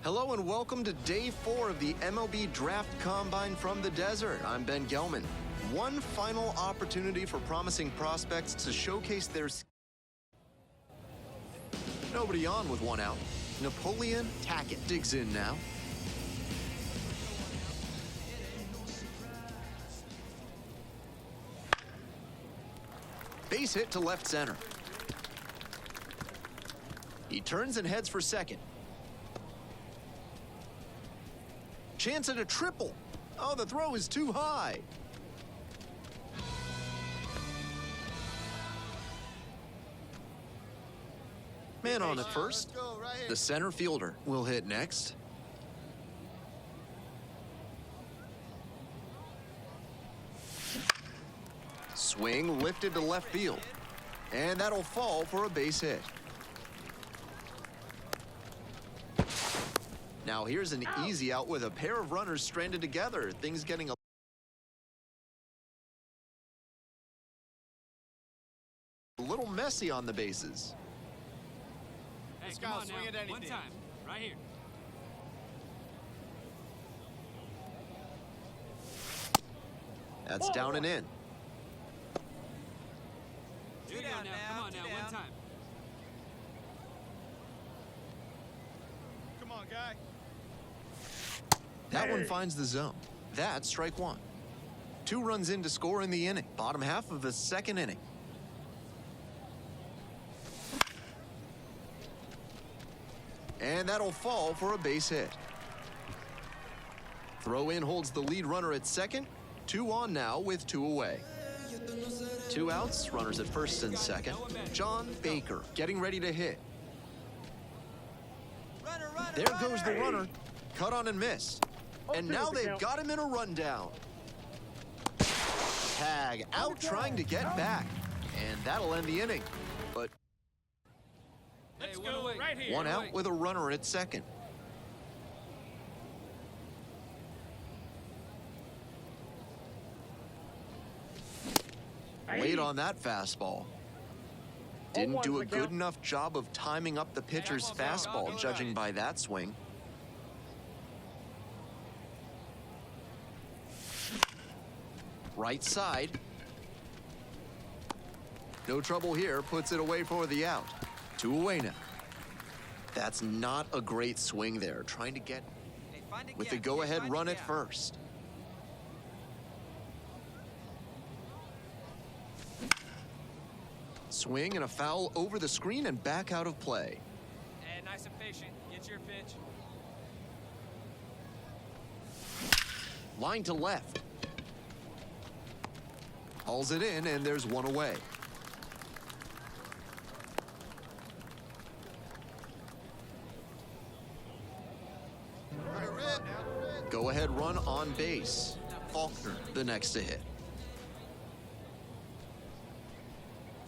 Hello and welcome to Day 4 of the MLB Draft Combine from the Desert. I'm Ben Gelman. One final opportunity for promising prospects to showcase their skill. Nobody on with one out. Napoleon Tackett digs in now. Base hit to left center. He turns and heads for second. Chance at a triple. Oh, the throw is too high. Man on at first. The center fielder will hit next. Swing lifted to left field. And that'll fall for a base hit. Now here's an easy out with a pair of runners stranded together. Things getting a little messy on the bases. Hey, this guy'll swing at anything. One time, right here. That's down and in. Here you go now. Come on now, one time. Come on, guy. That one finds the zone. That's strike one. 2 runs in to score in the inning. Bottom half of the second inning. And that'll fall for a base hit. Throw in holds the lead runner at second. 2 on now with 2 away. 2 outs, runners at first and second. John Baker getting ready to hit. There goes the runner. Cut on and missed. And now they've got him in a rundown. Tag out trying to get back. And that'll end the inning. But Let's go right here. 1 out with a runner at second. Late on that fastball. Didn't do a good enough job of timing up the pitcher's fastball, judging by that swing. Right side. No trouble here, puts it away for the out. 2 away now. That's not a great swing there, trying to get with the go-ahead run at first. Swing and a foul over the screen and back out of play. And nice and patient. Get your pitch. Line to left. Hauls it in, and there's 1 away. Go-ahead run on base. Faulkner, the next to hit.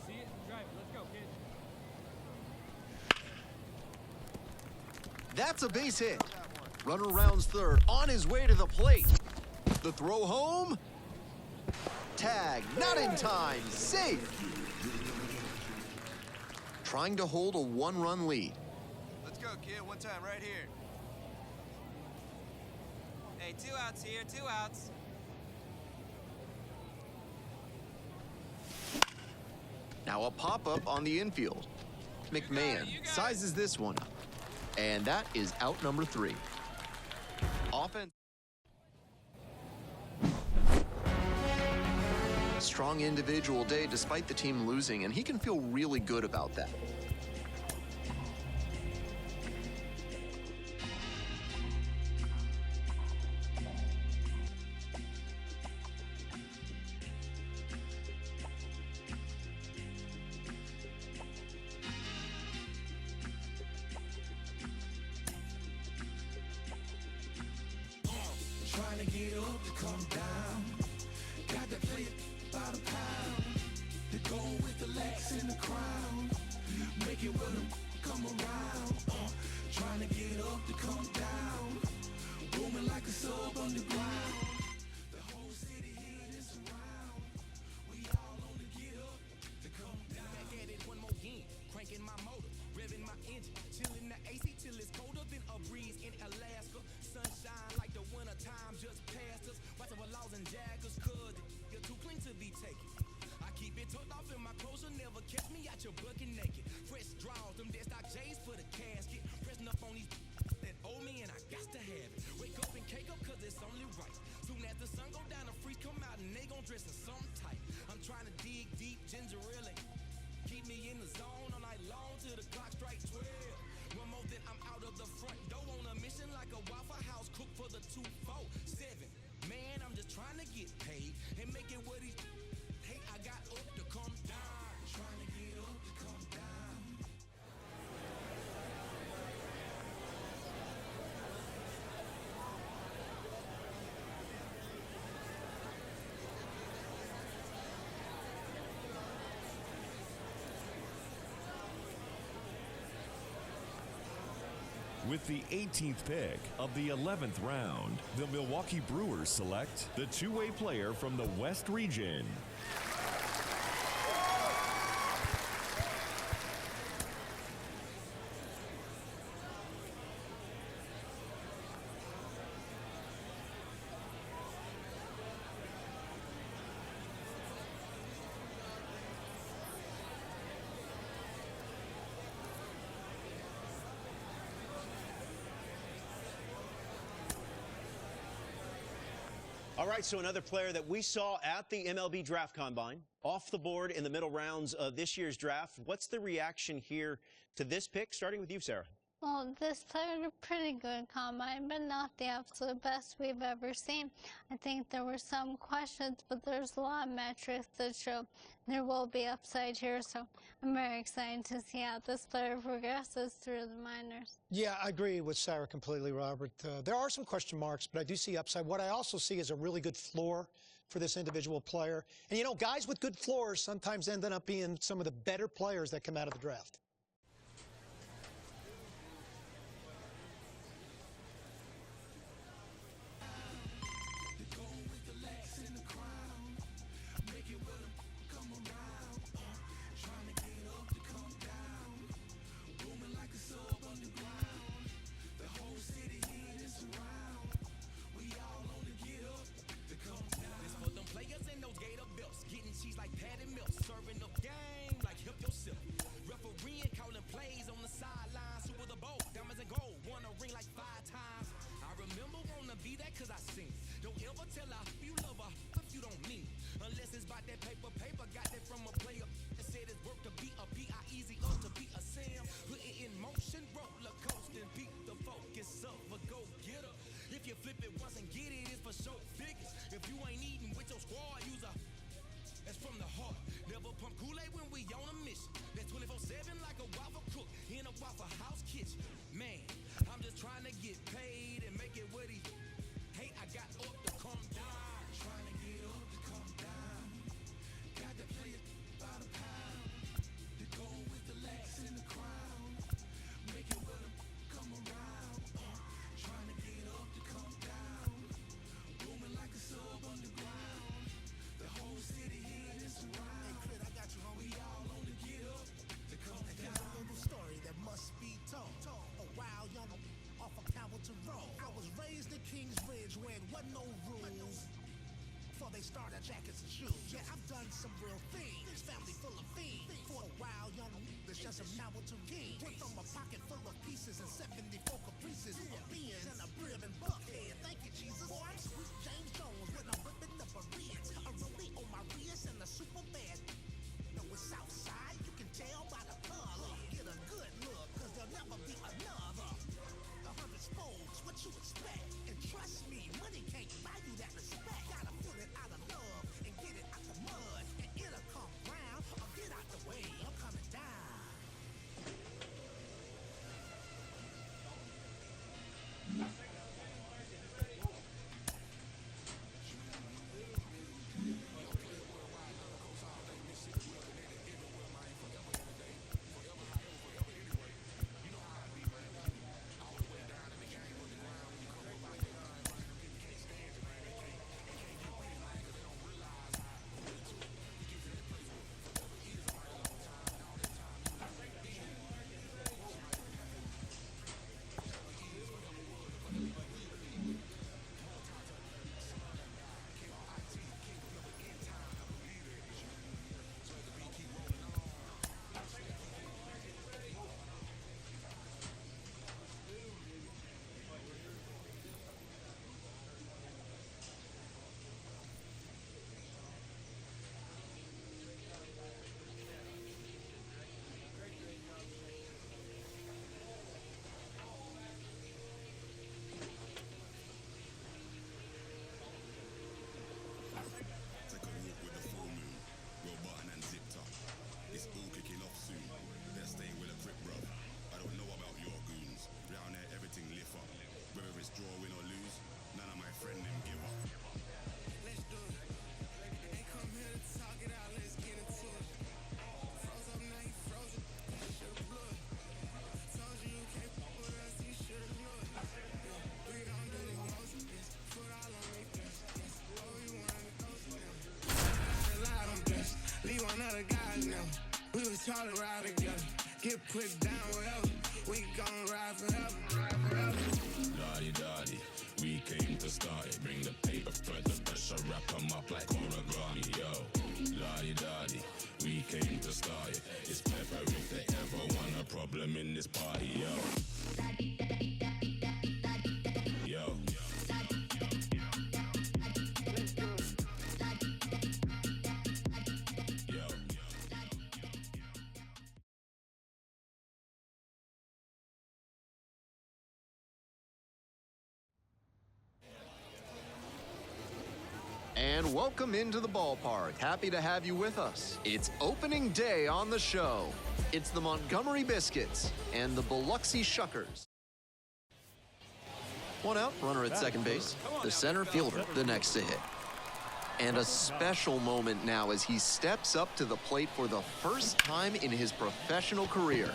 See it? Drive it. Let's go, kid. That's a base hit. Runner rounds third, on his way to the plate. The throw home. Tag, not in time, safe. Trying to hold a 1-run lead. Let's go, kid. One time, right here. Hey, 2 outs here, 2 outs. Now a pop-up on the infield. McMahon sizes this one up. And that is out number 3. Offense. Strong individual day despite the team losing, and he can feel really good about that. Trying to get up to come down. Got to play it by the pound. To go with the Lex and the crown. Make it with them come around. Trying to get up to come down. Booming like a sub underground. The whole city here is around. We all on the get up to come down. Back at it one more again. Cranking my motor, revving my engine. Chilling the AC till it's colder than a breeze in LA. With the 18th pick of the 11th round, the Milwaukee Brewers select the two-way player from the West region. All right, so another player that we saw at the MLB Draft Combine, off the board in the middle rounds of this year's draft. What's the reaction here to this pick, starting with you, Sarah? Well, this player had a pretty good combine, but not the absolute best we've ever seen. I think there were some questions, but there's a lot of metrics that show there will be upside here, so I'm very excited to see how this player progresses through the minors. Yeah, I agree with Sarah completely, Robert. There are some question marks, but I do see upside. What I also see is a really good floor for this individual player. And, you know, guys with good floors sometimes end up being some of the better players that come out of the draft. Starter jackets and shoes. Yeah, I've done some real things. Family full of fiends. For a while, young there's just a novel to gain. Went from a pocket full of pieces and 74 caprices to a Benz and a Brim and Buckhead. Thank you, Jesus. Boy, I'm sweet James Jones when I'm whipping up a Ritz. A rollie on my wrist and a super bad. No, it's Southside. You can tell by the color. Get a good look, cause there'll never be another. 100 spokes, what you expect? And trust me, money can't buy you that respect. Gotta pull it out of love and get it out the mud. And it'll come round or get out the way. I'm coming down. tall and ride together. Get put down wherever. We gon' ride forever. Lottie-dottie, we came to start it. Bring the paper for the pressure, wrap them up like origami, yo. Lottie-dottie, we came to start it. It's pepper if they ever want a problem in this party, yo. Yo. And welcome into the ballpark. Happy to have you with us. It's opening day on the show. It's the Montgomery Biscuits and the Biloxi Shuckers. One out, runner at second base. The center fielder, the next to hit. And a special moment now as he steps up to the plate for the first time in his professional career.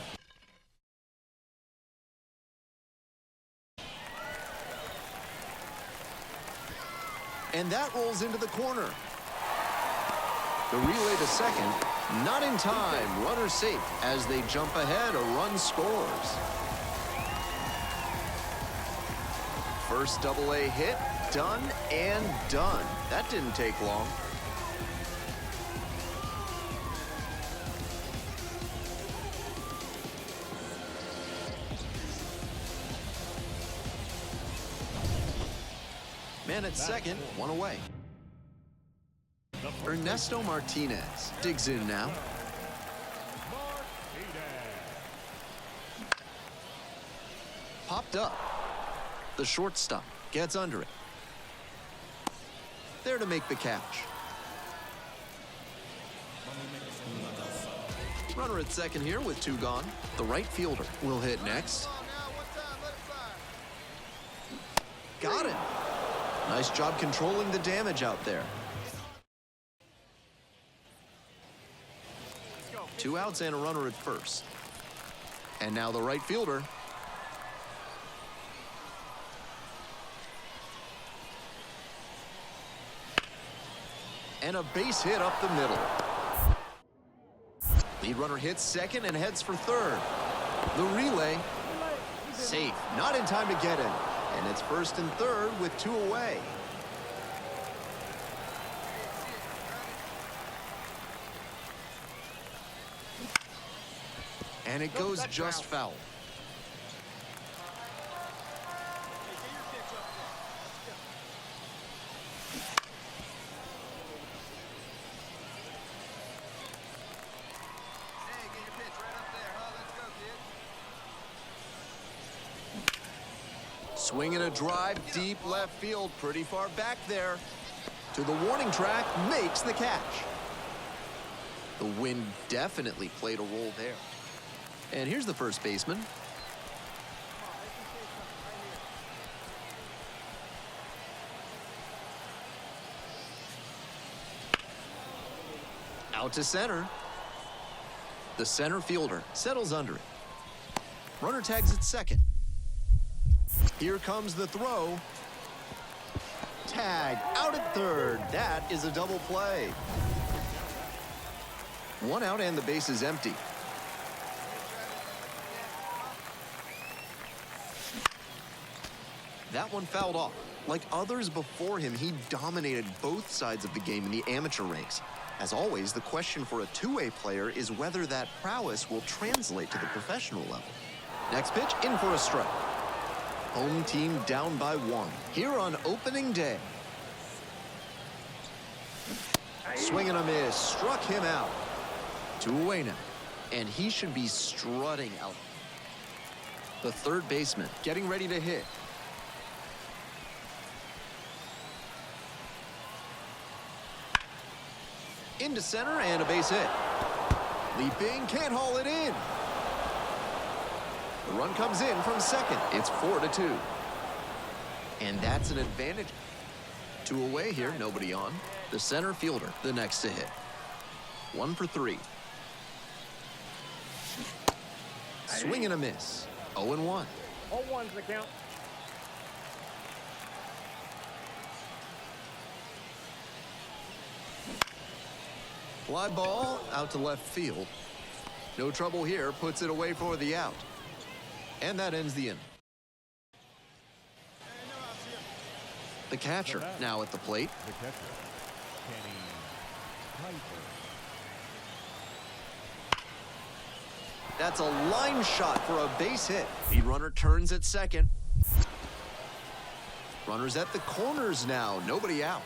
And that rolls into the corner. The relay to second, not in time. Runner safe as they jump ahead. A run scores. First double-A hit, done and done. That didn't take long. Man at second, one away. Ernesto Martinez digs in now. Popped up. The shortstop gets under it. There to make the catch. Runner at second here with two gone. The right fielder will hit next. Got it. Nice job controlling the damage out there. Two outs and a runner at first. And now the right fielder. And a base hit up the middle. Lead runner hits second and heads for third. The relay. Safe. Not in time to get in. And it's first and third with two away. And it goes just foul. Swinging a drive deep left field, pretty far back there. To the warning track, makes the catch. The wind definitely played a role there. And here's the first baseman. Out to center. The center fielder settles under it. Runner tags at second. Here comes the throw. Tag out at third. That is a double play. One out and the base is empty. That one fouled off. Like others before him, he dominated both sides of the game in the amateur ranks. As always, the question for a two-way player is whether that prowess will translate to the professional level. Next pitch, in for a strike. Home team down by one here on opening day. Swing and a miss, struck him out. Two away now, and he should be strutting out. The third baseman getting ready to hit. Into center and a base hit. Leaping, can't haul it in. The run comes in from second. It's 4-2. And that's an advantage. Two away here, nobody on. The center fielder, the next to hit. 1 for 3. Swing and a miss. 0-1. 0-1's the count. Fly ball out to left field. No trouble here, puts it away for the out. And that ends the inning. The catcher now at the plate. The catcher, Kenny Piper. That's a line shot for a base hit. Lead runner turns at second. Runners at the corners now, nobody out.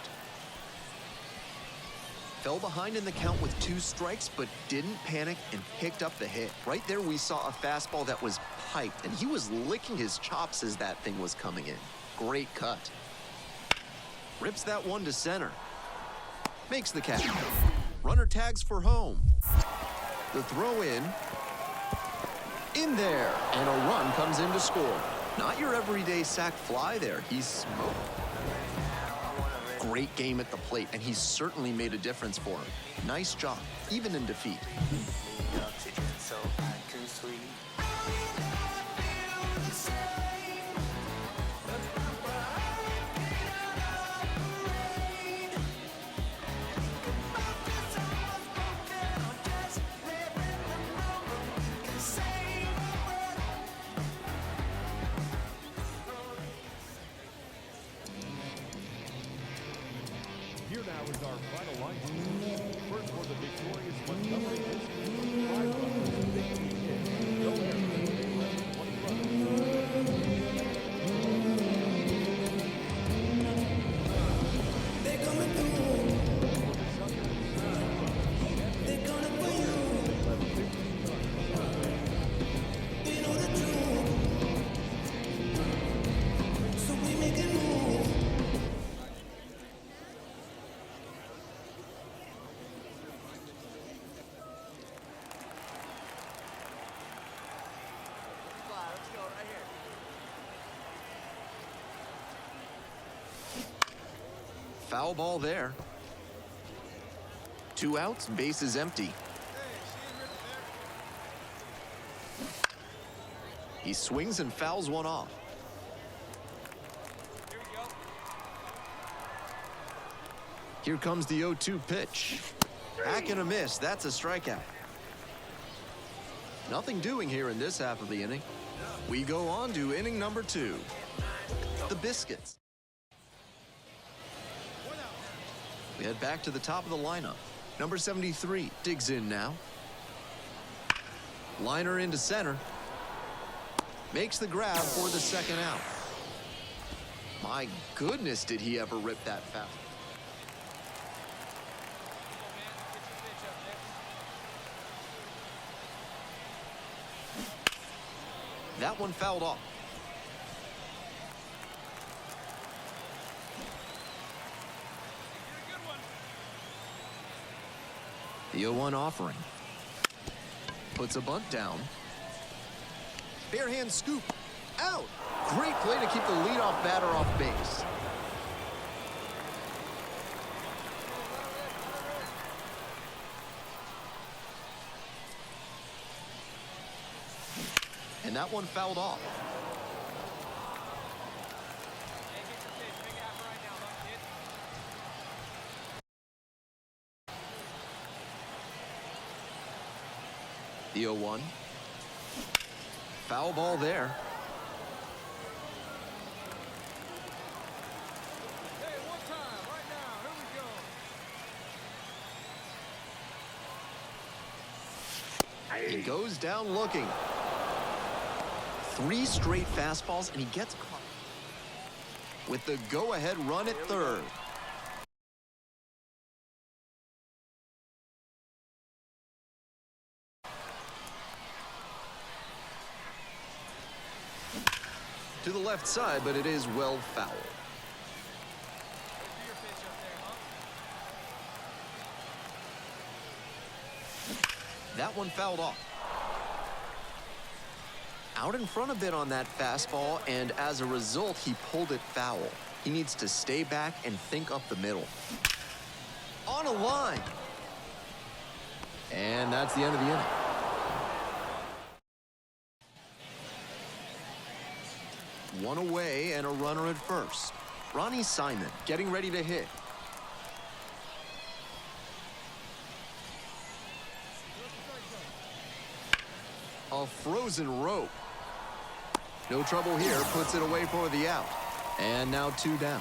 Fell behind in the count with 2 strikes, but didn't panic and picked up the hit. Right there we saw a fastball that was piped, and he was licking his chops as that thing was coming in. Great cut. Rips that one to center. Makes the catch. Runner tags for home. The throw in there, and a run comes in to score. Not your everyday sac fly there. He's smoked. Great game at the plate, and he's certainly made a difference for him. Nice job, even in defeat. Here now is our final line. First for the victorious Montgomery Indians, 5 runners, 15 hits, no errors, 20 runs. They're coming through. They're coming for you. They know the truth. So we make it move. Foul ball there. 2 outs, base is empty. He swings and fouls one off. Here comes the 0-2 pitch. Back and a miss. That's a strikeout. Nothing doing here in this half of the inning. We go on to inning number 2. The Biscuits. We head back to the top of the lineup. Number 73 digs in now. Liner into center. Makes the grab for the second out. My goodness, did he ever rip that foul. That one fouled off. The 0-1 offering. Puts a bunt down. Bare hand scoop. Out. Great play to keep the leadoff batter off base. And that one fouled off. The 0-1. Foul ball there. Hey, one time, right now. Here we go. He goes down looking. 3 straight fastballs, and he gets caught with the go-ahead run at third. To the left side, but it is well fouled. That one fouled off. Out in front a bit on that fastball, and as a result, he pulled it foul. He needs to stay back and think up the middle. On a line. And that's the end of the inning. One away and a runner at first. Ronnie Simon getting ready to hit. A frozen rope. No trouble here, puts it away for the out. And now 2 down.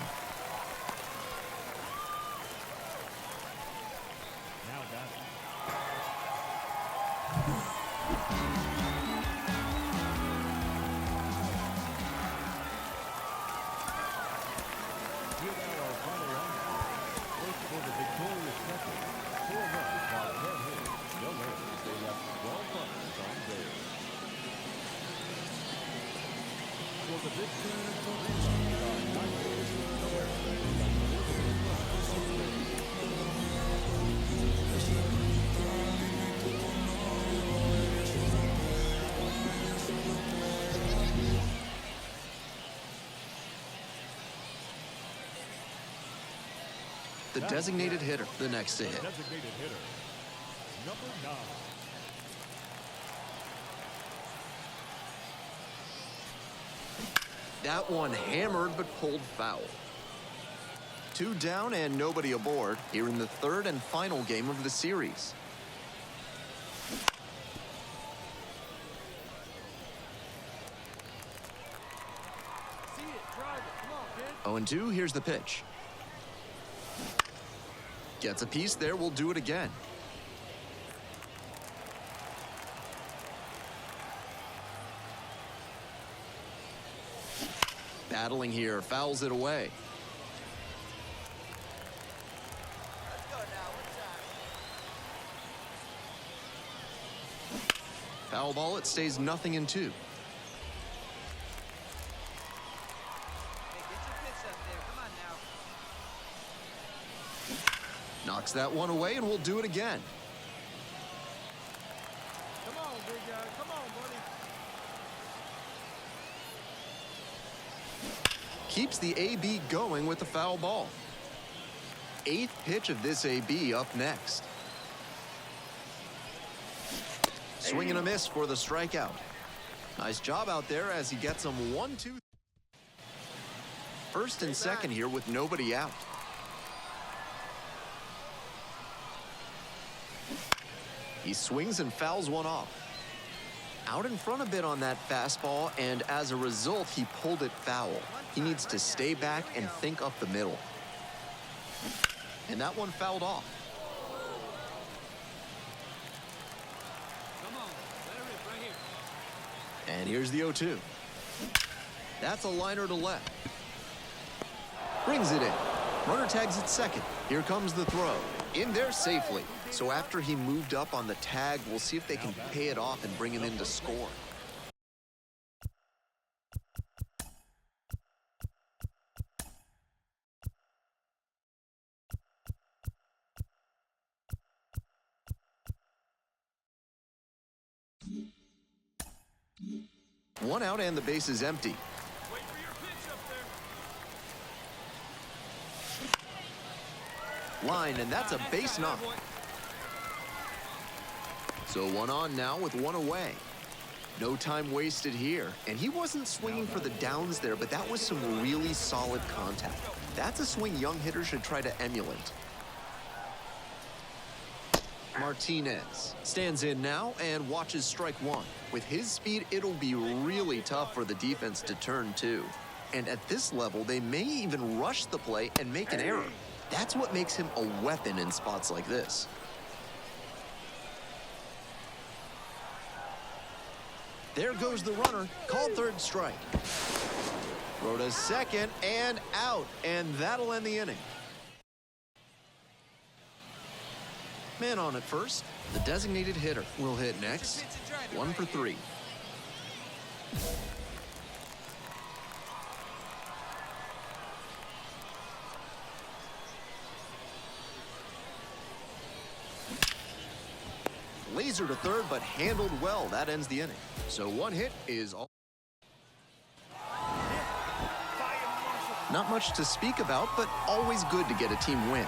Now down. Here now our final line. First for the victorious Texans. 4 runs by 10 hits. No errors. They left 12 runners on base. For the victory, 3 runs by 9 hits. No errors. They left 14 runners on base. The designated hitter, the next to hit. Designated hitter, number 9. That one hammered but pulled foul. 2 down and nobody aboard here in the 3rd and final game of the series. See it, drive it. Come on, kid. 0-2, here's the pitch. Gets a piece there, we'll do it again. Battling here, fouls it away. Let's go now. One time. Foul ball, it stays 0-2. Hey, get your pitch up there. Come on now. Knocks that one away, and we'll do it again. Come on, big guy. Come on, buddy. Keeps the AB going with the foul ball. 8th pitch of this AB up next. Swing and a miss for the strikeout. Nice job out there as he gets him 1-2. First and second here with nobody out. He swings and fouls one off. Out in front a bit on that fastball, and as a result, he pulled it foul. He needs to stay back and think up the middle. And that one fouled off. Come on. Let her rip right here. And here's the 0-2. That's a liner to left. Brings it in. Runner tags at second. Here comes the throw. In there safely. So after he moved up on the tag, we'll see if they can pay it off and bring him in to score. One out and the base is empty. Wait for your pitch up there. Line, and that's a base knock. So 1 on now with 1 away. No time wasted here. And he wasn't swinging for the downs there, but that was some really solid contact. That's a swing young hitters should try to emulate. Martinez stands in now and watches strike 1. With his speed, it'll be really tough for the defense to turn 2. And at this level, they may even rush the play and make an error. That's what makes him a weapon in spots like this. There goes the runner, called 3rd strike. Throw to second and out, and that'll end the inning. Man on at first. The designated hitter will hit next. 1 for 3. Laser to third, but handled well. That ends the inning. So 1 hit is all. Not much to speak about, but always good to get a team win.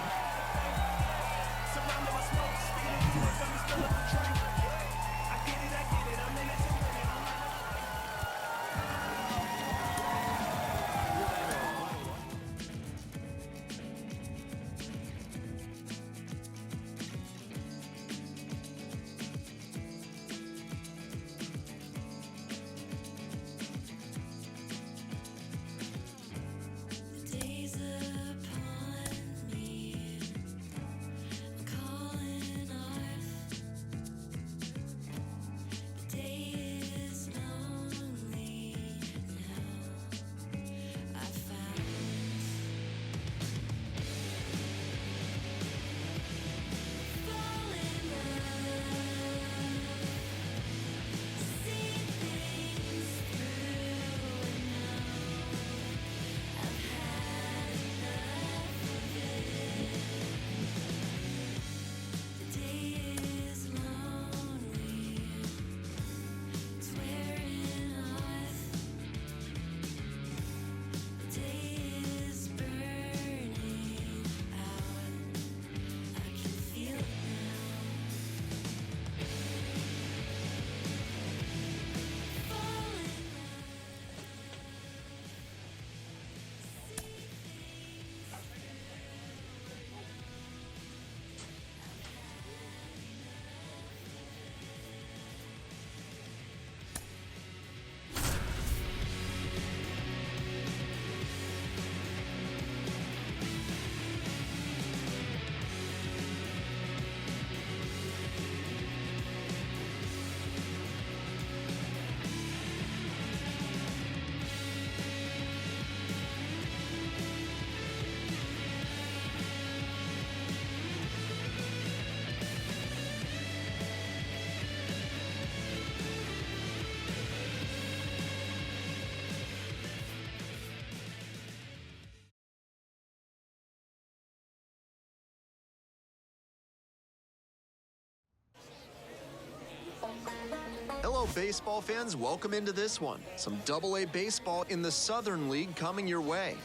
baseball fans, welcome into this one. Some Double-A baseball in the Southern League coming your way.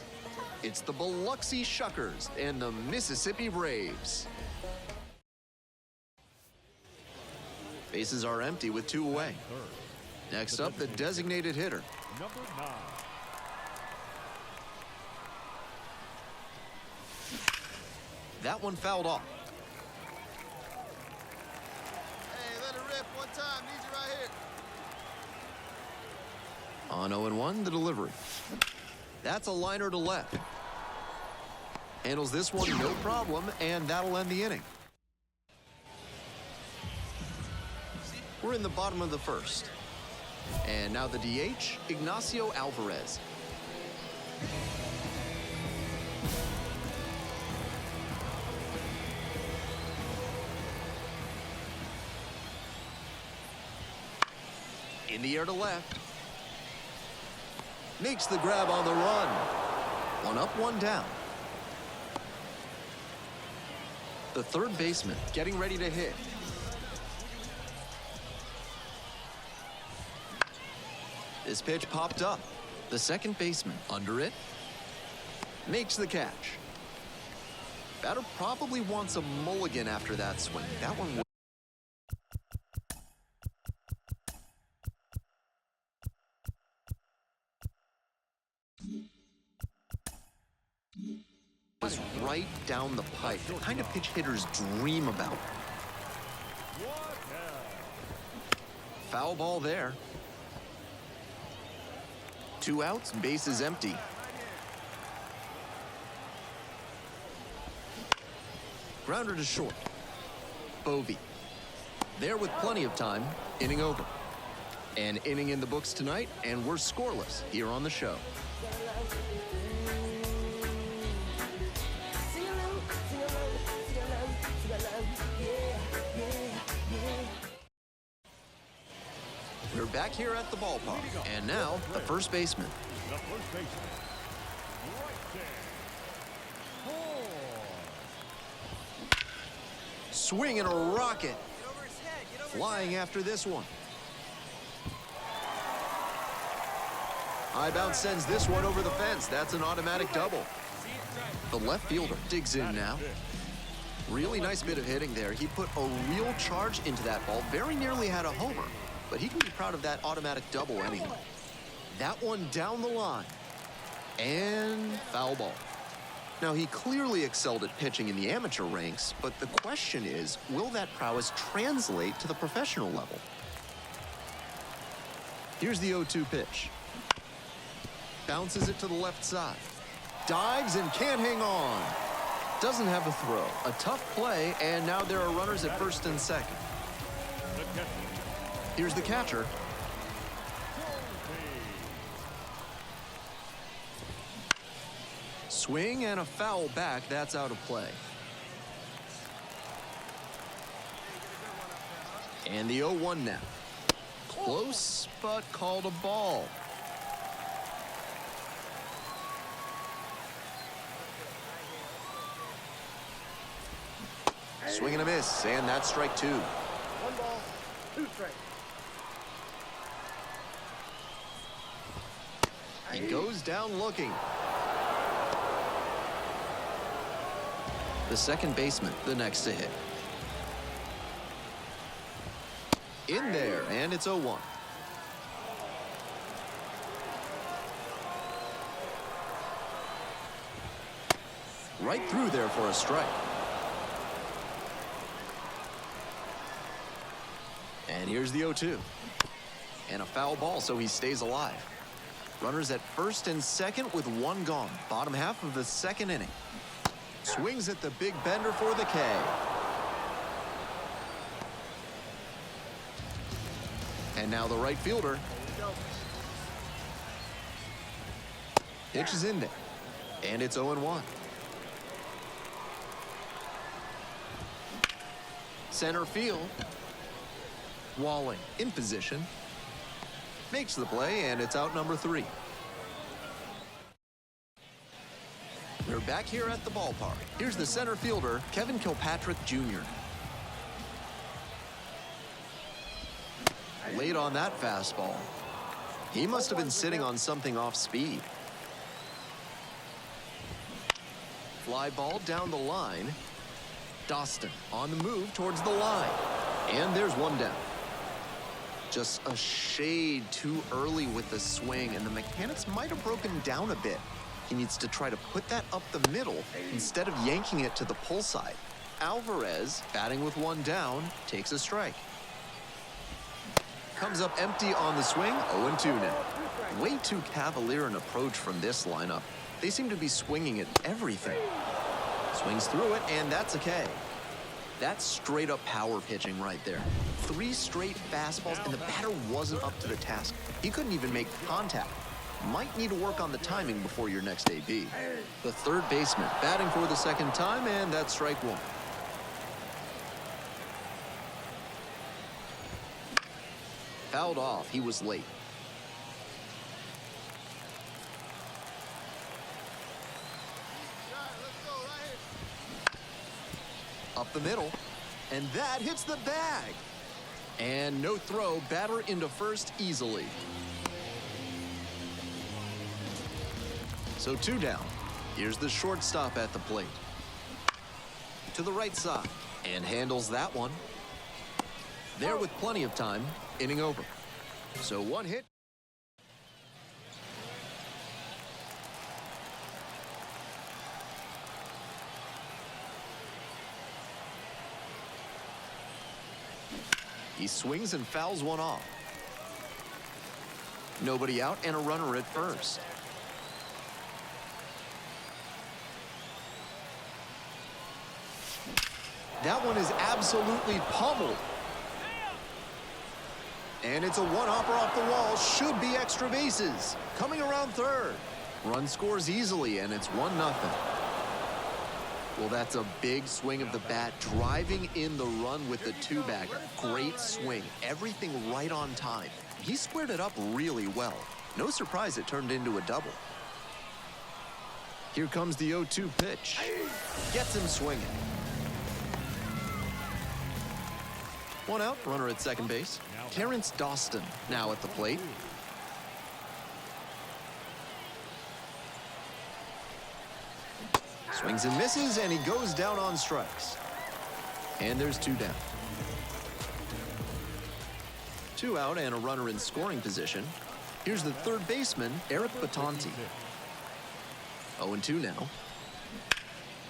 It's the Biloxi Shuckers and the Mississippi Braves. Bases are empty with 2 away. Next up, the designated hitter. Number 9. That one fouled off. Hey, let it rip one time. Needs you right here. On 0-1, the delivery. That's a liner to left. Handles this one no problem, and that'll end the inning. We're in the bottom of the first. And now the DH, Ignacio Alvarez. In the air to left. Makes the grab on the run. 1 up, 1 down. The third baseman getting ready to hit. This pitch popped up. The second baseman under it. Makes the catch. Batter probably wants a mulligan after that swing. That one was right down the pipe. The kind of pitch hitters dream about. Foul ball there. 2 outs, bases empty. Grounder to short. Bovee. There with plenty of time. Inning over. An inning in the books tonight, and we're scoreless here on the show. We're back here at the ballpark, and now the first baseman. The first baseman. Right there. Swinging a rocket. Flying after this one. High bounce sends this one over the fence. That's an automatic double. The left fielder digs in now. Really nice bit of hitting there. He put a real charge into that ball. Very nearly had a homer. But he can be proud of that automatic double anyway. That one down the line. And foul ball. Now, he clearly excelled at pitching in the amateur ranks, but the question is, will that prowess translate to the professional level? Here's the 0-2 pitch. Bounces it to the left side. Dives and can't hang on. Doesn't have a throw. A tough play, and now there are runners at first and second. Here's the catcher. Swing and a foul back. That's out of play. And the 0-1 now. Close, but called a ball. Swing and a miss, and that's strike 2. 1 ball, 2 strikes. He goes down looking. The second baseman, the next to hit. In there, and it's 0-1. Right through there for a strike. And here's the 0-2. And a foul ball, so he stays alive. Runners at first and second with 1 gone. Bottom half of the second inning. Swings at the big bender for the K. And now the right fielder. Pitch is in there. And it's 0-1. Center field. Walling in position. Makes the play, and it's out number 3. We're back here at the ballpark. Here's the center fielder, Kevin Kilpatrick Jr. Late on that fastball. He must have been sitting on something off speed. Fly ball down the line. Doston on the move towards the line. And there's one down. Just a shade too early with the swing, and the mechanics might have broken down a bit. He needs to try to put that up the middle instead of yanking it to the pull side. Alvarez, batting with one down, takes a strike. Comes up empty on the swing, 0-2 now. Way too cavalier an approach from this lineup. They seem to be swinging at everything. Swings through it, and that's a K. That's straight up power pitching right there. 3 straight fastballs, and the batter wasn't up to the task. He couldn't even make contact. Might need to work on the timing before your next AB. The third baseman batting for the second time, and that's strike 1. Fouled off. He was late. Up the middle, and that hits the bag. And no throw, batter into first easily. So 2 down. Here's the shortstop at the plate. To the right side, and handles that one. There with plenty of time, inning over. So 1 hit. He swings and fouls one off. Nobody out and a runner at first. That one is absolutely pummeled. And it's a one-hopper off the wall. Should be extra bases. Coming around third. Run scores easily, and it's 1-0. Well, that's a big swing of the bat, driving in the run with the 2-bagger. Great swing. Everything right on time. He squared it up really well. No surprise it turned into a double. Here comes the 0-2 pitch. Gets him swinging. 1 out, runner at second base. Terrence Doston now at the plate. Swings and misses, and he goes down on strikes. And there's 2 down. 2 out and a runner in scoring position. Here's the third baseman, Eric Batanti. 0-2 now.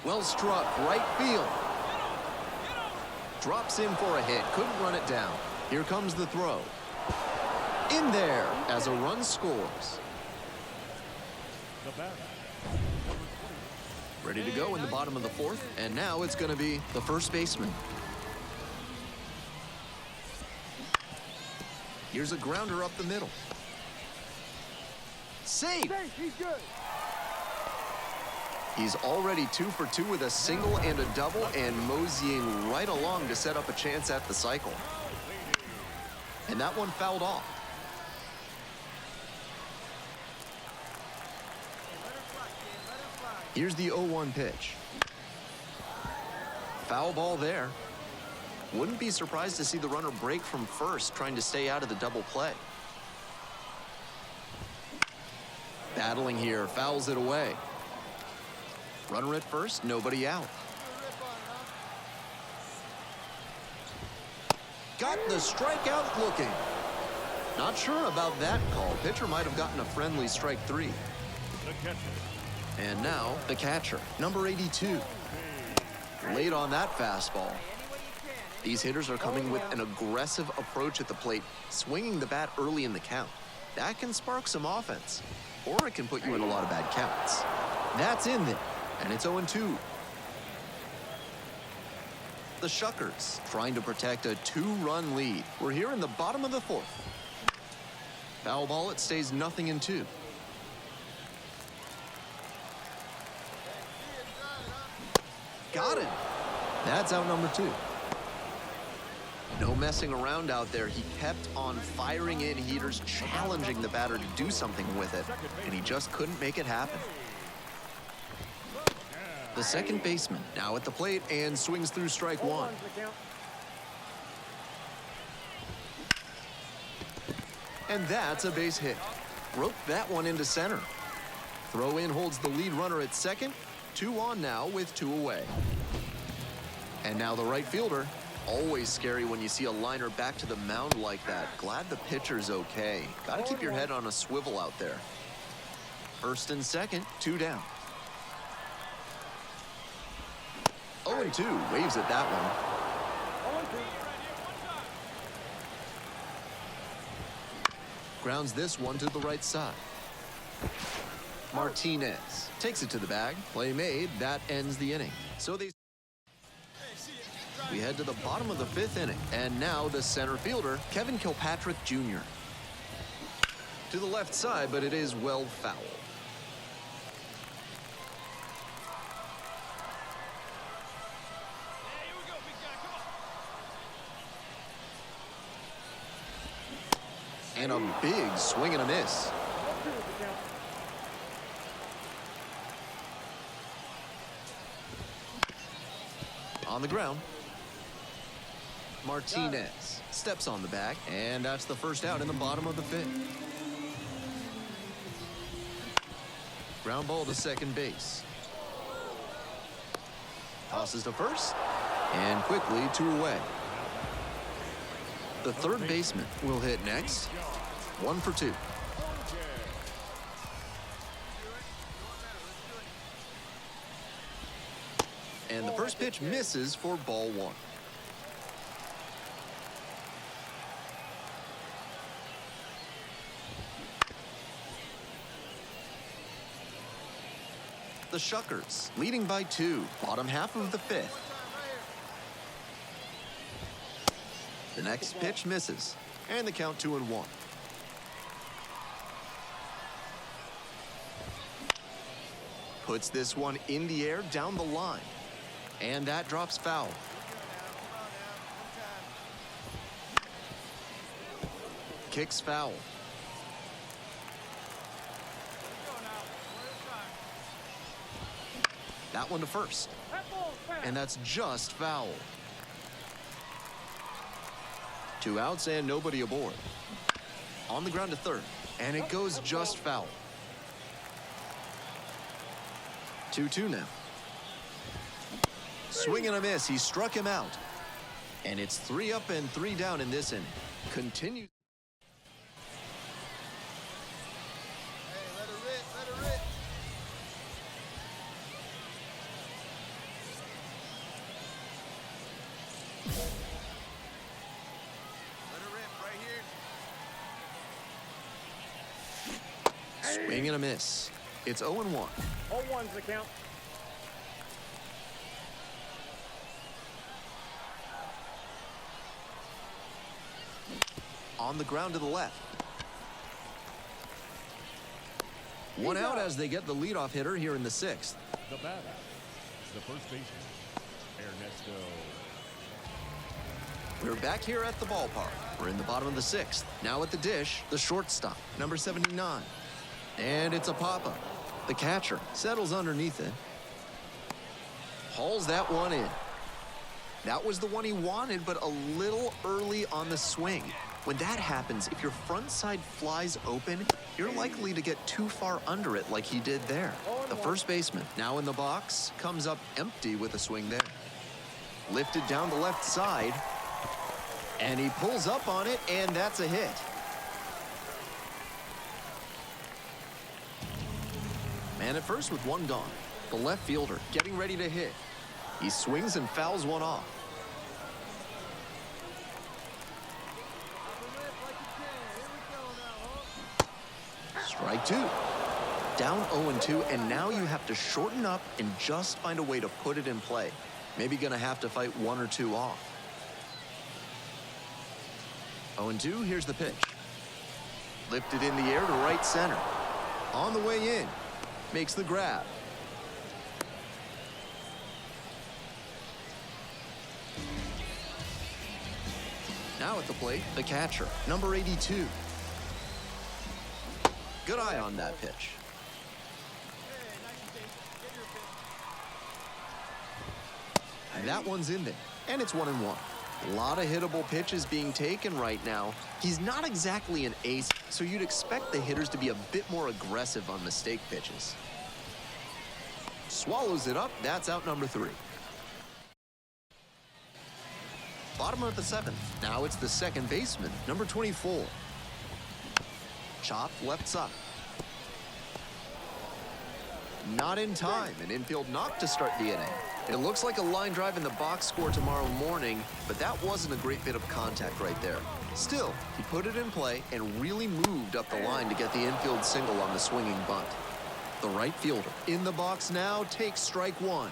Well struck, right field. Drops in for a hit, couldn't run it down. Here comes the throw. In there as a run scores. Ready to go in the bottom of the 4th, and now it's going to be the first baseman. Here's a grounder up the middle. Safe! He's good. He's already 2 for 2 with a single and a double, and moseying right along to set up a chance at the cycle. And that one fouled off. Here's the 0-1 pitch. Foul ball there. Wouldn't be surprised to see the runner break from first, trying to stay out of the double play. Battling here, fouls it away. Runner at first, nobody out. Got the strikeout looking. Not sure about that call. Pitcher might have gotten a friendly strike 3. And now the catcher, number 82. Late on that fastball. These hitters are coming with an aggressive approach at the plate, swinging the bat early in the count. That can spark some offense, or it can put you in a lot of bad counts. That's in there, and it's 0-2. The Shuckers trying to protect a 2-run lead. We're here in the bottom of the 4th. Foul ball, it stays 0-2. Got it. That's out number 2. No messing around out there. He kept on firing in heaters, challenging the batter to do something with it, and he just couldn't make it happen. The second baseman now at the plate and swings through strike 1. And that's a base hit. Roped that one into center. Throw in holds the lead runner at second. 2 on now with 2 away. And now the right fielder. Always scary when you see a liner back to the mound like that. Glad the pitcher's okay. Got to keep your head on a swivel out there. First and second, 2 down. 0-2, waves at that one. Grounds this one to the right side. Martinez takes it to the bag. Play made. That ends the inning. So we head to the bottom of the 5th inning. And now the center fielder, Kevin Kilpatrick Jr. To the left side, but it is well fouled. And a big swing and a miss. On the ground. Martinez steps on the bag, and that's the first out in the bottom of the 5th. Ground ball to second base. Tosses to first, and quickly 2 away. The third baseman will hit next. 1 for 2. And the first pitch misses for ball 1. The Shuckers leading by 2, bottom half of the 5th. The next pitch misses, and the count 2-1. Puts this one in the air down the line, and that drops foul. Kicks foul. That one to first, and that's just foul. 2 outs and nobody aboard. On the ground to third, and it goes just foul. 2-2 now. Swing and a miss. He struck him out. And it's 3 up and 3 down in this inning. Continues. Hey, let her rip, let her rip. Let her rip right here. Swing and a miss. It's 0-1. 0-1's the count. On the ground to the left. 1 out as they get the leadoff hitter here in the 6th. The batter, the first baseman, Ernesto. We're back here at the ballpark. We're in the bottom of the 6th. Now at the dish, the shortstop, number 79. And it's a pop-up. The catcher settles underneath it. Hauls that one in. That was the one he wanted, but a little early on the swing. When that happens, if your front side flies open, you're likely to get too far under it like he did there. The first baseman, now in the box, comes up empty with a swing there. Lifted down the left side, and he pulls up on it, and that's a hit. Man at first with 1 gone. The left fielder getting ready to hit. He swings and fouls one off. Strike 2. Down 0-2, and now you have to shorten up and just find a way to put it in play. Maybe gonna have to fight 1 or 2 off. 0-2, here's the pitch. Lifted in the air to right center. On the way in. Makes the grab. Now at the plate, the catcher, number 82. Good eye on that pitch. And that one's in there, and it's 1-1. A lot of hittable pitches being taken right now. He's not exactly an ace, so you'd expect the hitters to be a bit more aggressive on mistake pitches. Swallows it up. That's out number 3. Bottom of the 7th. Now it's the second baseman, number 24. Chop left side. Not in time. An infield knock to start the inning. It looks like a line drive in the box score tomorrow morning, but that wasn't a great bit of contact right there. Still, he put it in play and really moved up the line to get the infield single on the swinging bunt. The right fielder in the box now takes strike 1.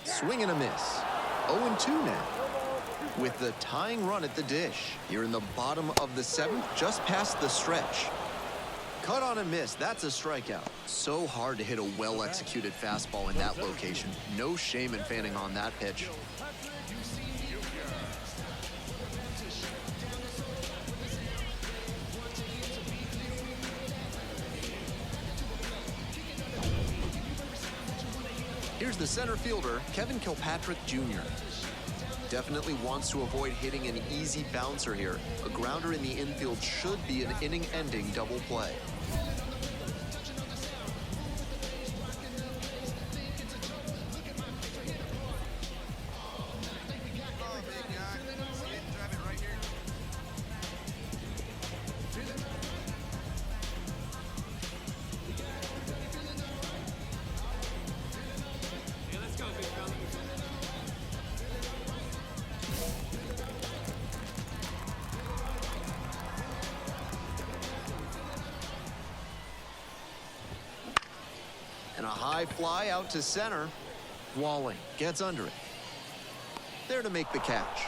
Swing and a miss. 0-2 now. With the tying run at the dish. Here in the bottom of the 7th, just past the stretch. Cut on a miss. That's a strikeout. So hard to hit a well-executed fastball in that location. No shame in fanning on that pitch. Here's the center fielder, Kevin Kilpatrick Jr. Definitely wants to avoid hitting an easy bouncer here. A grounder in the infield should be an inning-ending double play. And a high fly out to center. Walling gets under it. There to make the catch.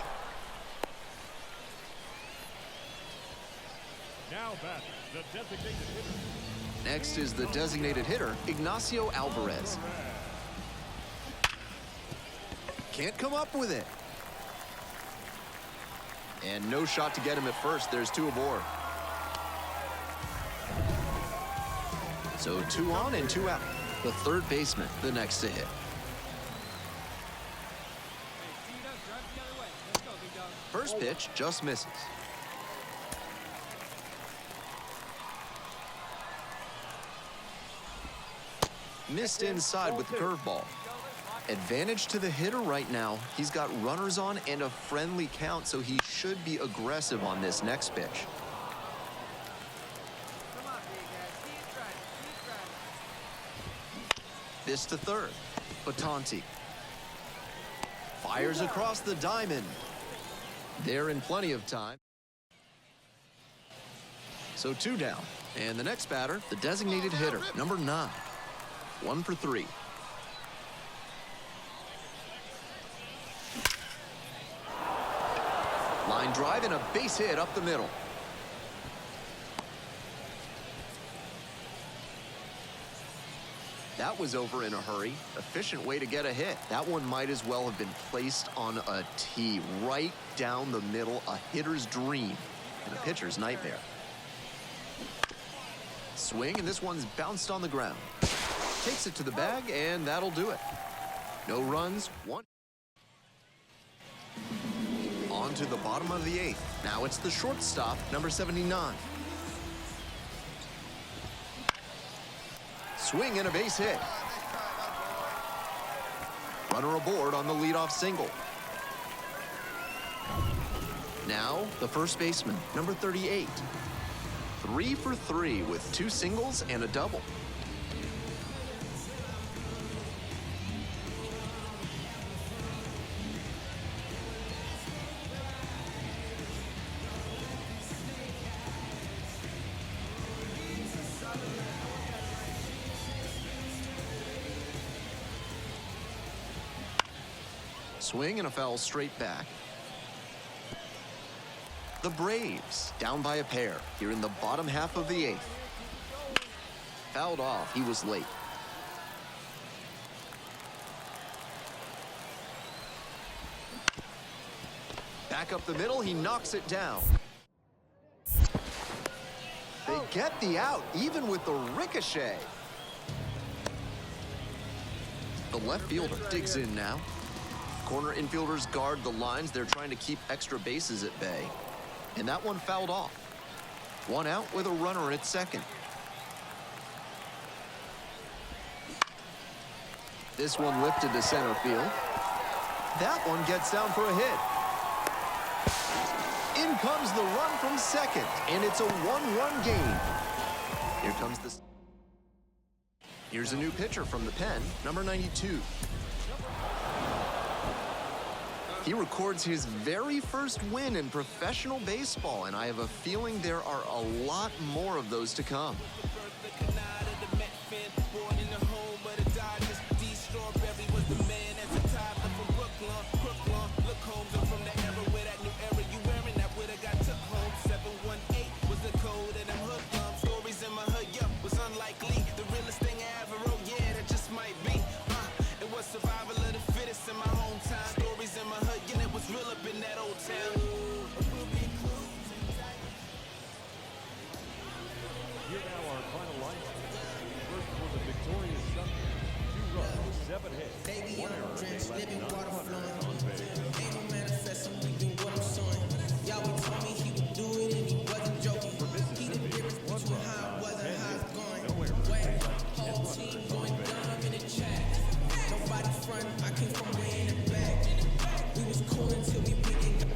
Now back, the designated hitter. Next is the designated hitter, Ignacio Alvarez. Can't come up with it. And no shot to get him at first. There's 2 aboard. So 2 on and 2 out. The third baseman, the next to hit. First pitch just misses. Missed inside with the curveball. Advantage to the hitter right now. He's got runners on and a friendly count, so he should be aggressive on this next pitch. This to third. Batanti fires across the diamond. They're in plenty of time. So 2 down. And the next batter, the designated hitter, number 9. 1 for 3. Line drive and a base hit up the middle. That was over in a hurry. Efficient way to get a hit. That one might as well have been placed on a tee right down the middle. A hitter's dream and a pitcher's nightmare. Swing, and this one's bounced on the ground. Takes it to the bag, and that'll do it. No runs, 1. On to the bottom of the 8th. Now it's the shortstop, number 79. Swing and a base hit. Runner aboard on the leadoff single. Now the first baseman, number 38. 3 for 3 with 2 singles and a double. Swing and a foul straight back. The Braves down by a pair here in the bottom half of the 8th. Fouled off. He was late. Back up the middle. He knocks it down. They get the out even with the ricochet. The left fielder digs in now. Corner infielders guard the lines. They're trying to keep extra bases at bay. And that one fouled off. One out with a runner at second. This one lifted to center field. That one gets down for a hit. In comes the run from second, and it's a 1-run game. Here comes the... Here's a new pitcher from the pen, number 92. He records his very first win in professional baseball, and I have a feeling there are a lot more of those to come. Here now our final line. First for the victorious Suns. 2 runs, 7 hits, 1 error. They left 9 runners on base. Ain't no manifesting, reaping what I'm sowing. Yahweh told me he would do it and he wasn't joking. He the difference between how it was and how it's going. Wait, whole team going dumb in the chat. Nobody front, I came from way in the back. We was cool until we beat.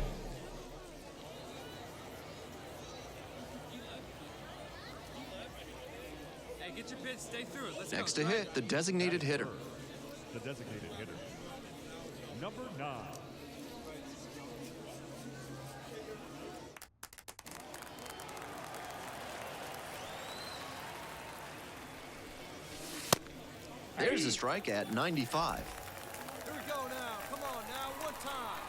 Hey, get your pitch, stay through it. Let's Next go. to hit, the designated hitter. The designated hitter. Number 9. There's a strike at 95. Here we go now. Come on now, one time.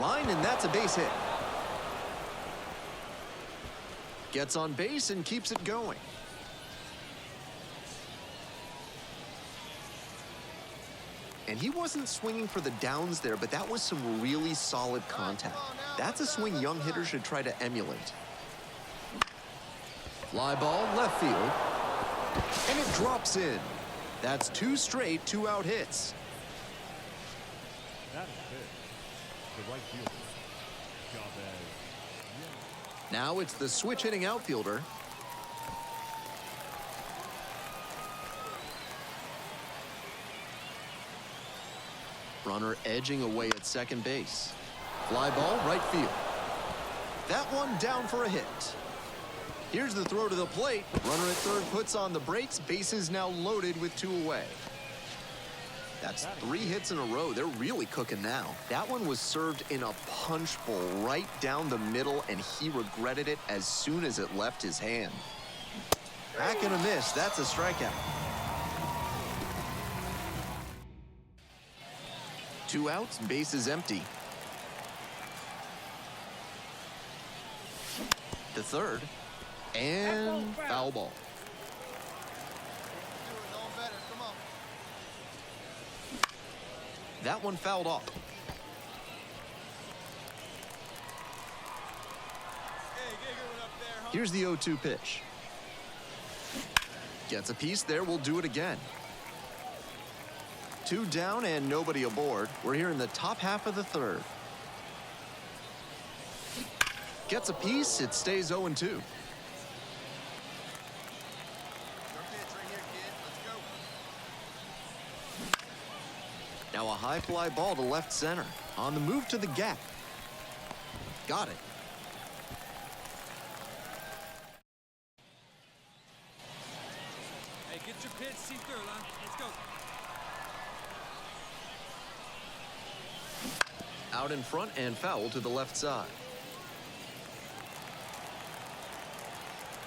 Line, and that's a base hit. Gets on base and keeps it going. And he wasn't swinging for the downs there, but that was some really solid contact. That's a swing young hitters should try to emulate. Fly ball, left field. And it drops in. That's 2 straight 2-out hits. That is big. The right fielder. Chavez. Now it's the switch hitting outfielder. Runner edging away at second base. Fly ball, right field. That one down for a hit. Here's the throw to the plate. Runner at third puts on the brakes. Bases now loaded with 2 away. That's 3 hits in a row. They're really cooking now. That one was served in a punch bowl right down the middle, and he regretted it as soon as it left his hand. Back and a miss. That's a strikeout. 2 outs, bases empty. The third, and foul ball. That one fouled off. Here's the 0-2 pitch. Gets a piece there. We'll do it again. 2 down and nobody aboard. We're here in the top half of the third. Gets a piece. It stays 0-2. Now a high fly ball to left center. On the move to the gap. Got it. Hey, get your pitch, see through, huh? Let's go. Out in front and foul to the left side.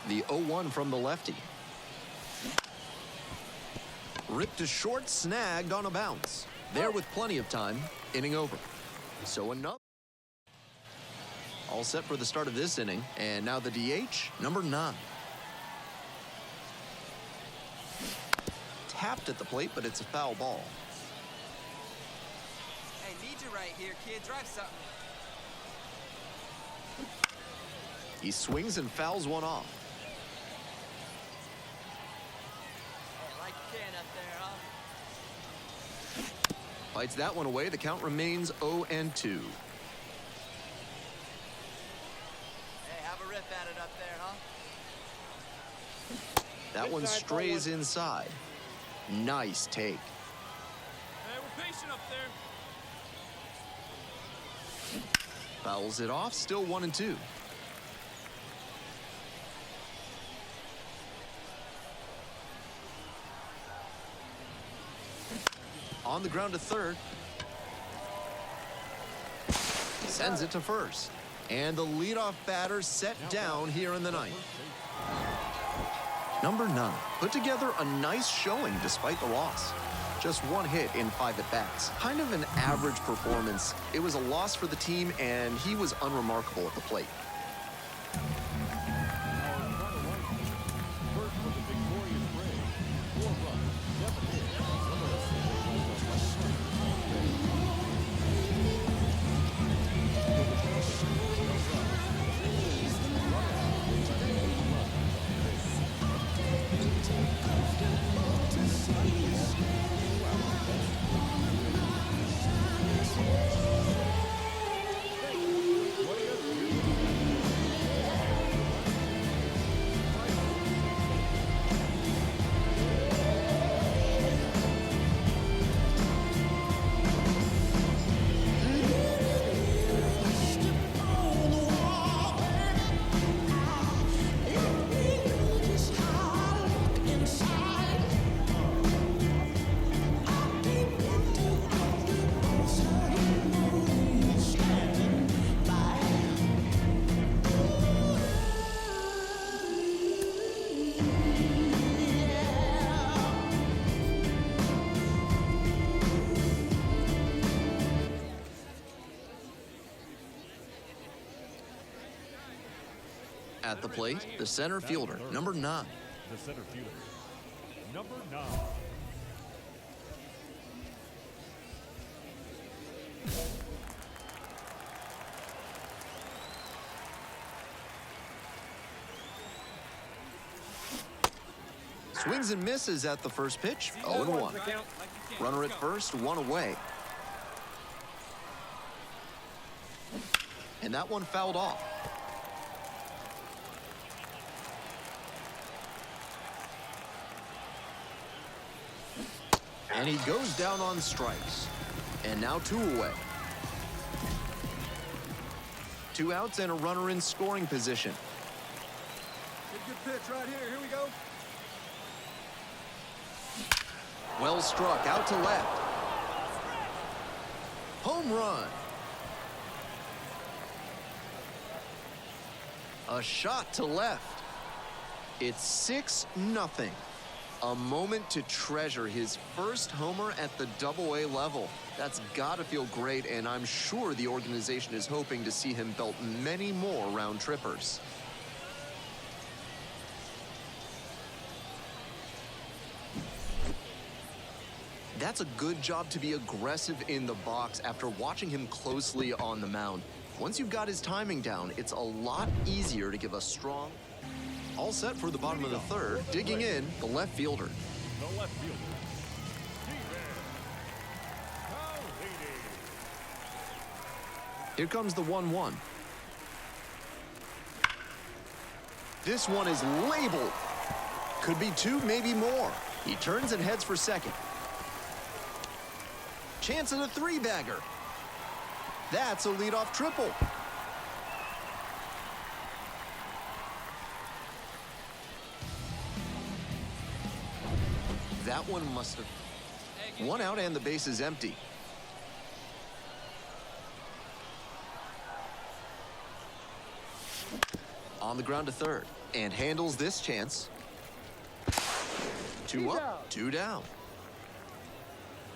The 0-1 from the lefty. Ripped to short, snagged on a bounce. There with plenty of time, inning over. So another. All set for the start of this inning, and now the DH, number 9. Tapped at the plate, but it's a foul ball. Hey, need you right here, kid. Drive something. He swings and fouls one off. Hey, like you can up there, huh? Fights that one away. The count remains 0-2. Hey, have a rip at it up there, huh? That one strays inside. Nice take. Hey, we're patient up there. Fouls it off. Still 1-2. On the ground to third. Sends it to first. And the leadoff batter set down here in the ninth. Number 9 put together a nice showing despite the loss. Just 1 hit in 5 at-bats. Kind of an average performance. It was a loss for the team, and he was unremarkable at the plate. At the plate, the center fielder, number 9. The center fielder, number 9. Swings and misses at the first pitch, 0-1. Runner at first, 1 away. And that one fouled off. And he goes down on strikes. And now 2 away. 2 outs and a runner in scoring position. Good pitch right here. Here we go. Well struck, out to left. Home run. A shot to left. It's 6-0. A moment to treasure, his first homer at the Double-A level. That's got to feel great, and I'm sure the organization is hoping to see him belt many more round trippers. That's a good job to be aggressive in the box after watching him closely on the mound. Once you've got his timing down, it's a lot easier to give a strong... All set for the bottom of the third. Digging in, the left fielder. The left fielder, Here comes the 1-1. This one is labeled. Could be 2, maybe more. He turns and heads for second. Chance at a 3-bagger. That's a leadoff triple. That one must have... 1 out and the base is empty. On the ground to third. And handles this chance. 2 up, 2 down.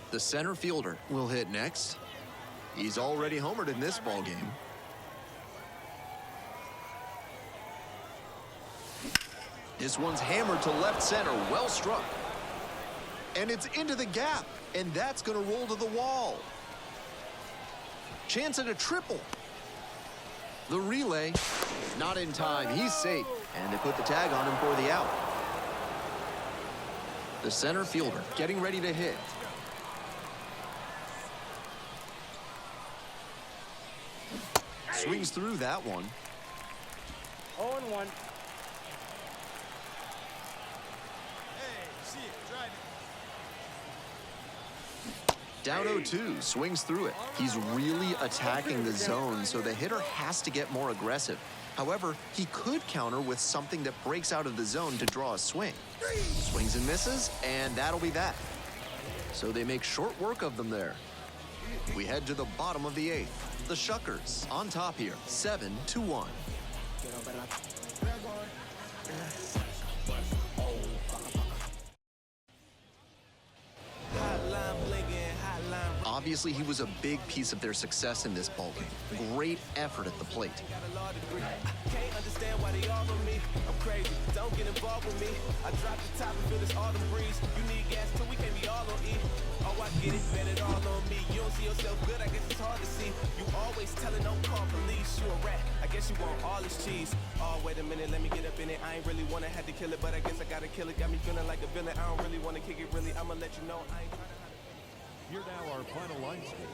The center fielder will hit next. He's already homered in this ballgame. This one's hammered to left center, well struck. And it's into the gap, and that's going to roll to the wall. Chance at a triple. The relay, not in time. He's safe, and they put the tag on him for the out. The center fielder getting ready to hit. Swings through that one. 0-1. Hey, see it, drive it. Down 0-2, swings through it. He's really attacking the zone, so the hitter has to get more aggressive. However, he could counter with something that breaks out of the zone to draw a swing. Swings and misses, and that'll be that. So they make short work of them there. We head to the bottom of the 8th. The Shuckers on top here, 7-1. Obviously, he was a big piece of their success in this ballgame. Great effort at the plate. Can't understand why they all on me. I'm crazy. Don't get involved with me. I drop the top and feel this autumn breeze. You need gas too, we can't be all on E. Oh, I get it, bet it all on me. You don't see yourself good, I guess it's hard to see. You always telling don't call police. You a rat, I guess you want all this cheese. Oh, wait a minute, let me get up in it. I ain't really wanna have to kill it, but I guess I gotta kill it. Got me feeling like a villain. I don't really wanna kick it, really. I'ma let you know I ain't trying to. Here now our final line score.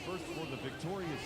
First for the victorious